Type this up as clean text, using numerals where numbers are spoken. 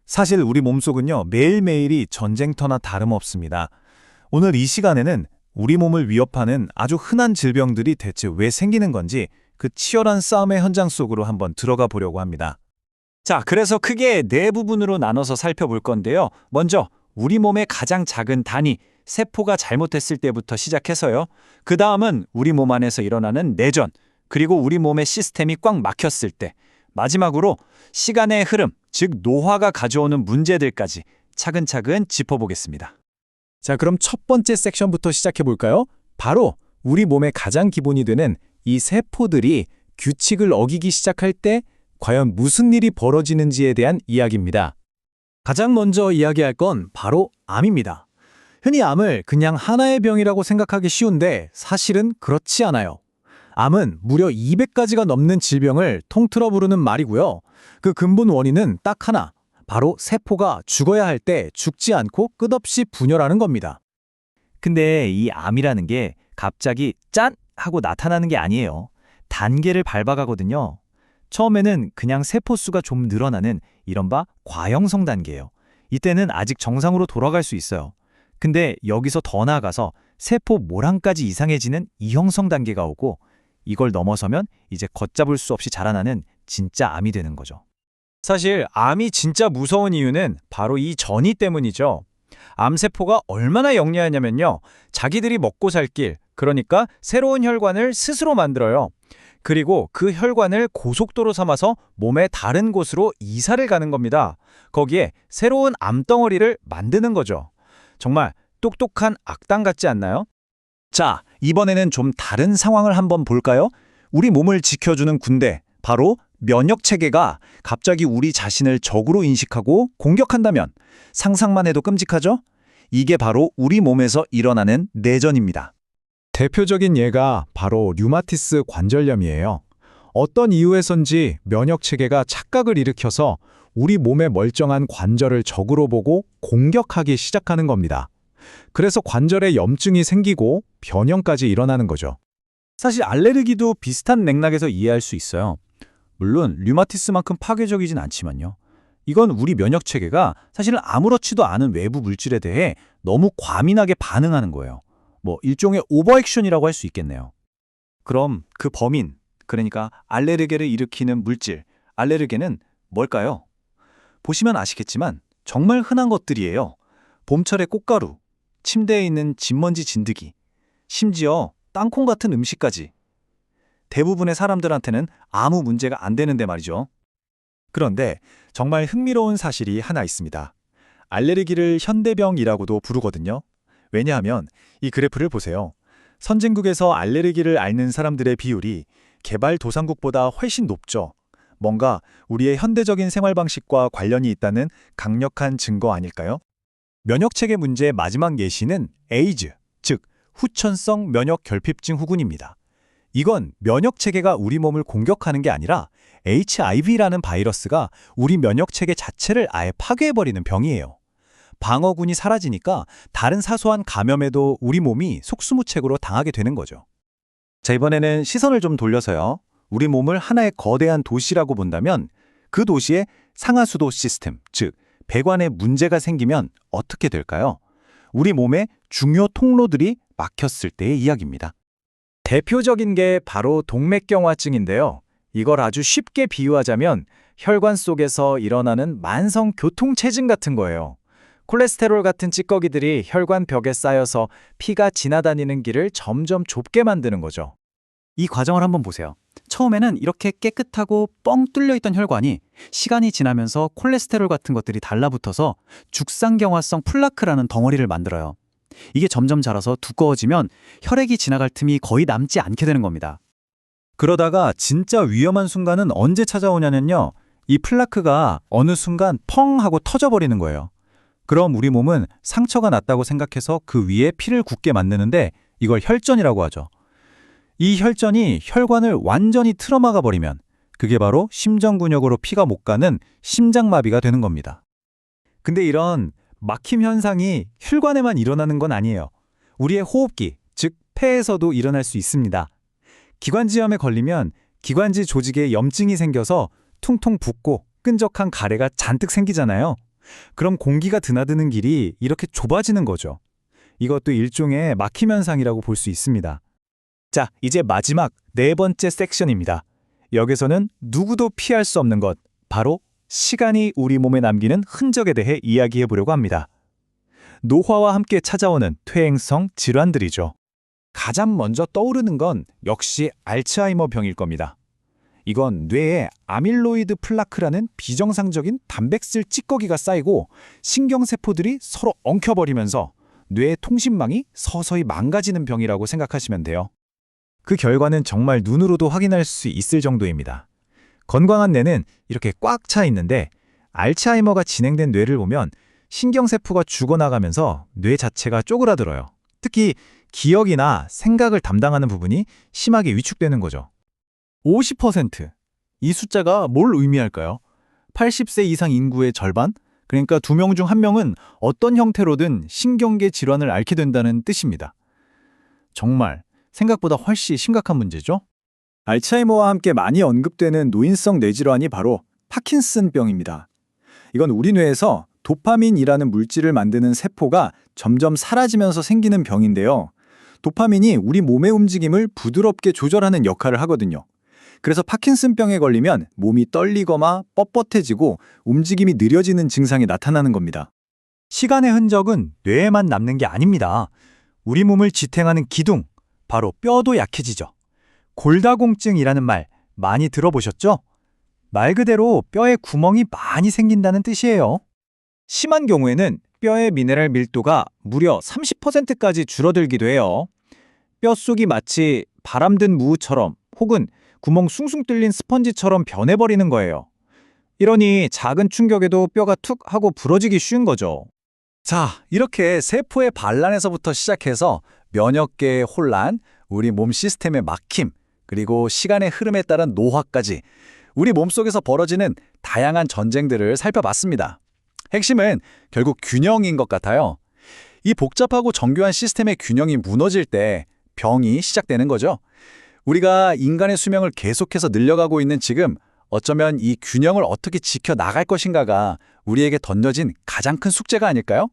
사실 우리 몸속은요, 매일매일이 전쟁터나 다름없습니다. 오늘 이 시간에는 우리 몸을 위협하는 아주 흔한 질병들이 대체 왜 생기는 건지 그 치열한 싸움의 현장 속으로 한번 들어가 보려고 합니다. 자, 그래서 크게 네 부분으로 나눠서 살펴볼 건데요. 먼저 우리 몸의 가장 작은 단위, 세포가 잘못됐을 때부터 시작해서요. 그 다음은 우리 몸 안에서 일어나는 내전, 그리고 우리 몸의 시스템이 꽉 막혔을 때, 마지막으로 시간의 흐름, 즉 노화가 가져오는 문제들까지 차근차근 짚어보겠습니다. 자, 그럼 첫 번째 섹션부터 시작해 볼까요? 바로 우리 몸의 가장 기본이 되는 이 세포들이 규칙을 어기기 시작할 때 과연 무슨 일이 벌어지는지에 대한 이야기입니다. 가장 먼저 이야기할 건 바로 암입니다. 흔히 암을 그냥 하나의 병이라고 생각하기 쉬운데 사실은 그렇지 않아요. 암은 무려 200가지가 넘는 질병을 통틀어 부르는 말이고요. 그 근본 원인은 딱 하나, 바로 세포가 죽어야 할 때 죽지 않고 끝없이 분열하는 겁니다. 근데 이 암이라는 게 갑자기 짠! 하고 나타나는 게 아니에요. 단계를 밟아가거든요. 처음에는 그냥 세포 수가 좀 늘어나는 이른바 과형성 단계예요. 이때는 아직 정상으로 돌아갈 수 있어요. 근데 여기서 더 나아가서 세포 모랑까지 이상해지는 이형성 단계가 오고 이걸 넘어서면 이제 걷잡을 수 없이 자라나는 진짜 암이 되는 거죠. 사실 암이 진짜 무서운 이유는 바로 이 전이 때문이죠. 암세포가 얼마나 영리하냐면요. 자기들이 먹고 살 길, 그러니까 새로운 혈관을 스스로 만들어요. 그리고 그 혈관을 고속도로 삼아서 몸의 다른 곳으로 이사를 가는 겁니다. 거기에 새로운 암덩어리를 만드는 거죠. 정말 똑똑한 악당 같지 않나요? 자, 이번에는 좀 다른 상황을 한번 볼까요? 우리 몸을 지켜주는 군대, 바로 면역체계가 갑자기 우리 자신을 적으로 인식하고 공격한다면 상상만 해도 끔찍하죠? 이게 바로 우리 몸에서 일어나는 내전입니다. 대표적인 예가 바로 류마티스 관절염이에요. 어떤 이유에선지 면역체계가 착각을 일으켜서 우리 몸의 멀쩡한 관절을 적으로 보고 공격하기 시작하는 겁니다. 그래서 관절에 염증이 생기고 변형까지 일어나는 거죠. 사실 알레르기도 비슷한 맥락에서 이해할 수 있어요. 물론 류마티스만큼 파괴적이진 않지만요. 이건 우리 면역체계가 사실은 아무렇지도 않은 외부 물질에 대해 너무 과민하게 반응하는 거예요. 일종의 오버액션이라고 할 수 있겠네요. 그럼 그 범인, 그러니까 알레르게를 일으키는 물질, 알레르게는 뭘까요? 보시면 아시겠지만 정말 흔한 것들이에요. 봄철의 꽃가루, 침대에 있는 진먼지 진드기, 심지어 땅콩 같은 음식까지. 대부분의 사람들한테는 아무 문제가 안 되는데 말이죠. 그런데 정말 흥미로운 사실이 하나 있습니다. 알레르기를 현대병이라고도 부르거든요. 왜냐하면 이 그래프를 보세요. 선진국에서 알레르기를 앓는 사람들의 비율이 개발도상국보다 훨씬 높죠. 뭔가 우리의 현대적인 생활 방식과 관련이 있다는 강력한 증거 아닐까요? 면역체계 문제의 마지막 예시는 에이즈, 즉 후천성 면역결핍증 후군입니다. 이건 면역체계가 우리 몸을 공격하는 게 아니라 HIV라는 바이러스가 우리 면역체계 자체를 아예 파괴해버리는 병이에요. 방어군이 사라지니까 다른 사소한 감염에도 우리 몸이 속수무책으로 당하게 되는 거죠. 자, 이번에는 시선을 좀 돌려서요. 우리 몸을 하나의 거대한 도시라고 본다면 그 도시의 상하수도 시스템, 즉 배관에 문제가 생기면 어떻게 될까요? 우리 몸의 중요 통로들이 막혔을 때의 이야기입니다. 대표적인 게 바로 동맥경화증인데요. 이걸 아주 쉽게 비유하자면 혈관 속에서 일어나는 만성 교통체증 같은 거예요. 콜레스테롤 같은 찌꺼기들이 혈관 벽에 쌓여서 피가 지나다니는 길을 점점 좁게 만드는 거죠. 이 과정을 한번 보세요. 처음에는 이렇게 깨끗하고 뻥 뚫려 있던 혈관이 시간이 지나면서 콜레스테롤 같은 것들이 달라붙어서 죽상경화성 플라크라는 덩어리를 만들어요. 이게 점점 자라서 두꺼워지면 혈액이 지나갈 틈이 거의 남지 않게 되는 겁니다. 그러다가 진짜 위험한 순간은 언제 찾아오냐면요. 이 플라크가 어느 순간 펑 하고 터져버리는 거예요. 그럼 우리 몸은 상처가 났다고 생각해서 그 위에 피를 굳게 만드는데 이걸 혈전이라고 하죠. 이 혈전이 혈관을 완전히 틀어막아 버리면 그게 바로 심정근육으로 피가 못 가는 심장마비가 되는 겁니다. 근데 이런 막힘 현상이 혈관에만 일어나는 건 아니에요. 우리의 호흡기, 즉 폐에서도 일어날 수 있습니다. 기관지염에 걸리면 기관지 조직에 염증이 생겨서 퉁퉁 붓고 끈적한 가래가 잔뜩 생기잖아요. 그럼 공기가 드나드는 길이 이렇게 좁아지는 거죠. 이것도 일종의 막힘 현상이라고 볼 수 있습니다. 자, 이제 마지막 네 번째 섹션입니다. 여기서는 누구도 피할 수 없는 것, 바로 시간이 우리 몸에 남기는 흔적에 대해 이야기해 보려고 합니다. 노화와 함께 찾아오는 퇴행성 질환들이죠. 가장 먼저 떠오르는 건 역시 알츠하이머 병일 겁니다. 이건 뇌에 아밀로이드 플라크라는 비정상적인 단백질 찌꺼기가 쌓이고 신경세포들이 서로 엉켜버리면서 뇌의 통신망이 서서히 망가지는 병이라고 생각하시면 돼요. 그 결과는 정말 눈으로도 확인할 수 있을 정도입니다. 건강한 뇌는 이렇게 꽉 차 있는데 알츠하이머가 진행된 뇌를 보면 신경세포가 죽어나가면서 뇌 자체가 쪼그라들어요. 특히 기억이나 생각을 담당하는 부분이 심하게 위축되는 거죠. 50%. 이 숫자가 뭘 의미할까요? 80세 이상 인구의 절반? 그러니까 2명 중 1명은 어떤 형태로든 신경계 질환을 앓게 된다는 뜻입니다. 정말 생각보다 훨씬 심각한 문제죠? 알츠하이머와 함께 많이 언급되는 노인성 뇌질환이 바로 파킨슨병입니다. 이건 우리 뇌에서 도파민이라는 물질을 만드는 세포가 점점 사라지면서 생기는 병인데요. 도파민이 우리 몸의 움직임을 부드럽게 조절하는 역할을 하거든요. 그래서 파킨슨병에 걸리면 몸이 떨리거나 뻣뻣해지고 움직임이 느려지는 증상이 나타나는 겁니다. 시간의 흔적은 뇌에만 남는 게 아닙니다. 우리 몸을 지탱하는 기둥, 바로 뼈도 약해지죠. 골다공증이라는 말 많이 들어보셨죠? 말 그대로 뼈에 구멍이 많이 생긴다는 뜻이에요. 심한 경우에는 뼈의 미네랄 밀도가 무려 30%까지 줄어들기도 해요. 뼛속이 마치 바람든 무처럼 혹은 구멍 숭숭 뚫린 스펀지처럼 변해버리는 거예요. 이러니 작은 충격에도 뼈가 툭 하고 부러지기 쉬운 거죠. 자, 이렇게 세포의 반란에서부터 시작해서 면역계의 혼란, 우리 몸 시스템의 막힘, 그리고 시간의 흐름에 따른 노화까지 우리 몸속에서 벌어지는 다양한 전쟁들을 살펴봤습니다. 핵심은 결국 균형인 것 같아요. 이 복잡하고 정교한 시스템의 균형이 무너질 때 병이 시작되는 거죠. 우리가 인간의 수명을 계속해서 늘려가고 있는 지금 어쩌면 이 균형을 어떻게 지켜나갈 것인가가 우리에게 던져진 가장 큰 숙제가 아닐까요?